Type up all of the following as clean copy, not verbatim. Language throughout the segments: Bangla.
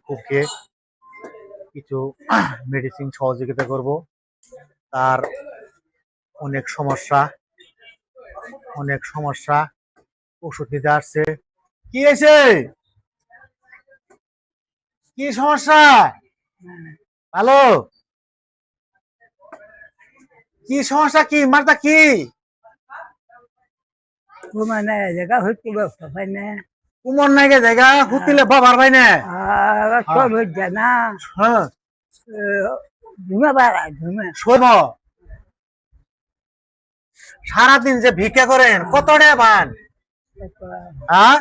ভিক্ষুককে কিছু মেডিসিন সহযোগিতা করব। তার অনেক সমস্যা ওষুধ নিতে আসছে। কি হয়েছে? কি সমস্যা? ভালো? কি সমস্যা? কি মারতা? কি কুমর নাইকে জায়গা হুতিলে বাবার ভাই না? হ্যাঁ শোন, সারাদিন যে ভিক্ষা করেন কত টাকা পান? হ্যাঁ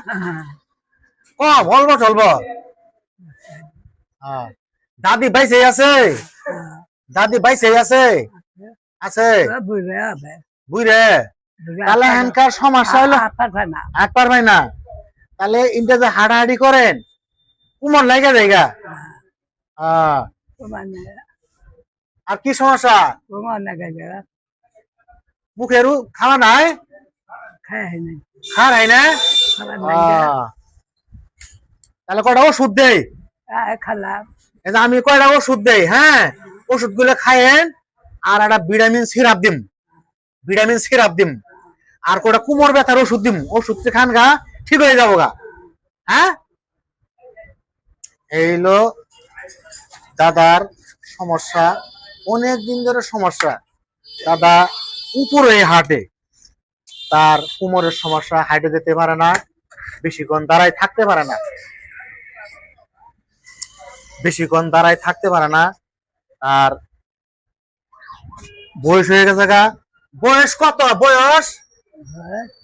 কম অল্প চলবো। দাদি বাইসে আছে? দাদি বাইসে আছে? আছে বুঝরে? তাহলে হ্যানকার সমস্যা হলো হাত পারবে না। তাহলে ইনটা যে হাঁটাহাঁটি করেন কুমর লাগে জায়গা। আর কি সমস্যা? মুখের খাওয়া নাই? খাওয়া না? তাহলে কয়টা ওষুধ দেই? আমি কয়টা ওষুধ দেই, হ্যাঁ ওষুধ গুলো খায়েন। আর একটা ভিটামিন সিরাপ দিম আর কয়টা কুমোর ব্যথার ওষুধ দিম। ওষুধ খান গা ঠিক হয়ে যাবো গা। হ্যাঁ এইলো দাদার সমস্যা, অনেক দিন ধরে সমস্যা। দাদা উপরে হাঁটে, তার কোমরের সমস্যা, হাঁটে যেতে পারে না, বেশিক্ষণ দাঁড়ায় থাকতে পারে না, আর বয়স হয়ে গেছে গা। বয়স কত? বয়স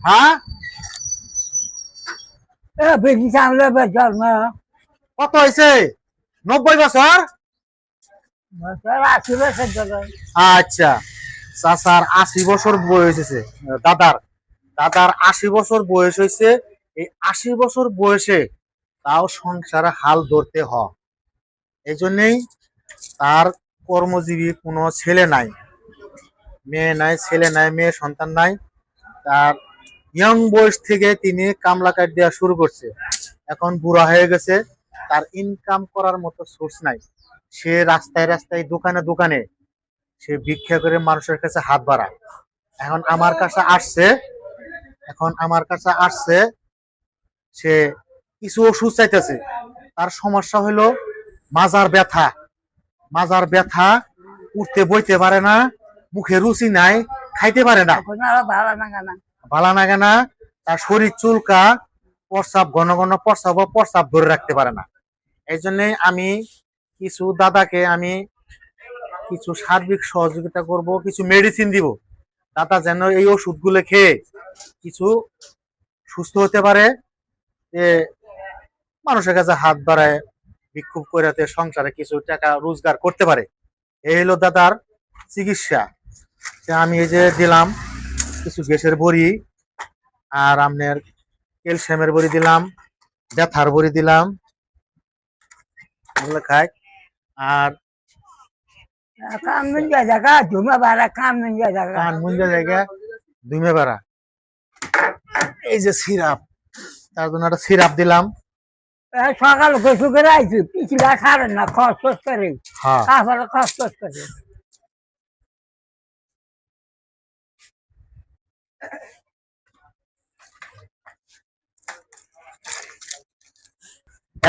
হ্যাঁ কত হয়েছে? 90 বছর? আচ্ছা, চাচার 80 বছর বয়স হয়েছে। দাদার 80 বছর বয়স হয়েছে। এই 80 বছর বয়সে তাও সংসারে হাল ধরতে হয়। এই জন্যই তার কর্মজীবী কোনো ছেলে নাই, মেয়ে সন্তান নাই। তার ইয়ং বয়স থেকে তিনি কামলা কাট দেওয়া শুরু করছে। এখন বুড়া হয়ে গেছে, তার ইনকাম করার মতো সোর্স নাই। সে রাস্তায় দোকানে সে ভিক্ষা করে মানুষের কাছে হাত বাড়ায়। এখন আমার কাছে আসছে, সে কিছু ওষুধ চাইতেছে। তার সমস্যা হলো মাজার ব্যথা, উঠতে বইতে পারে না, মুখে রুচি নাই, খাইতে পারে না, ভালো লাগে না। তার শরীর চুলকা, প্রস্রাব ধরে রাখতে পারে না। এই জন্য আমি দাদাকে কিছু সার্বিক সহযোগিতা করব, কিছু মেডিসিন দিব। দাদা যেন এই ওষুধগুলো খেয়ে কিছু সুস্থ হতে পারে, যে মানুষের কাছে হাত বাড়ায় ভিক্ষুক করে সংসারে কিছু টাকা রোজগার করতে পারে। এই হলো দাদার চিকিৎসা। আমি এই যে দিলাম কিছু গ্যাসের বড়ি, আর আপনার ক্যালসিয়ামের বড়ি দিলাম, ব্যথার বড়ি দিলাম, এগুলো খাই। আর কান মুঞ্জা জায়গা ধুমে বাড়া। এই যে সিরাপ, তার জন্য একটা সিরাপ দিলাম। সকাল গোসল করে আইছি, পিছিয়ে খাবেন না, খস করে তারপরে খস করে।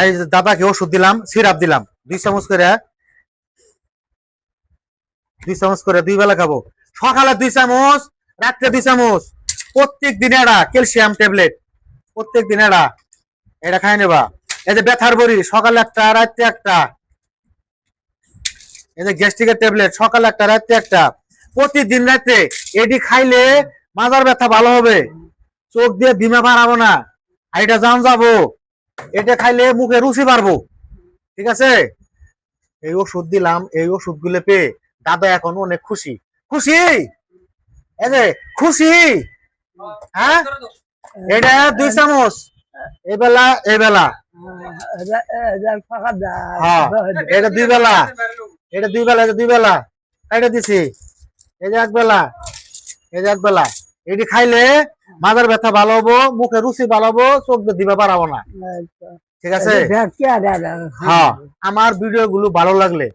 এই যে দাদাকে ওষুধ দিলাম, সিরাপ দিলাম 2 চামচ করে 2 বেলা খাবো। সকালে 2 চামচ, রাত্রে 2 চামচ, প্রত্যেক দিন এটা ক্যালসিয়াম ট্যাবলেট, প্রত্যেক দিন এটা খাই নেবা। এই যে ব্যথার বড়ি সকালে একটা, রাত্রে একটা। এই যে গ্যাস্ট্রিকের ট্যাবলেট সকালে একটা, রাত্রে একটা। প্রতিদিন রাত্রে এটি খাইলে মাজার ব্যথা ভালো হবে, চোখ দিয়ে ডিমা বাড়াবো না, হাইটা জাম যাবো। এটা খাইলে মুখে রুচি বাড়বো। ঠিক আছে? এই ওষুধ দিলাম, এই ওষুধগুলো পেয়ে দাদা এখন অনেক খুশি। খুশি হ্যাঁ। এটা 2 চামচ এই বেলা হ্যাঁ, এটা 2 বেলা, এটা 2 বেলা এটা দিছি। এই যে এক বেলা এটি খাইলে মাজার ব্যথা ভালো হবো, মুখে রুচি ভালো হবো, চোখ দিয়ে দিবা পারাবো না। ঠিক আছে দেখছি আর হ্যাঁ আমার ভিডিও গুলো ভালো লাগলে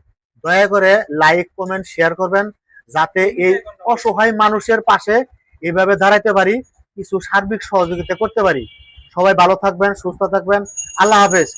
দয়া করে লাইক কমেন্ট শেয়ার করবেন যাতে এই অসহায় মানুষের পাশে এইভাবে দাঁড়াইতে পারি কিছু সার্বিক সহযোগিতা করতে পারি সবাই ভালো থাকবেন সুস্থ থাকবেন আল্লাহ হাফেজ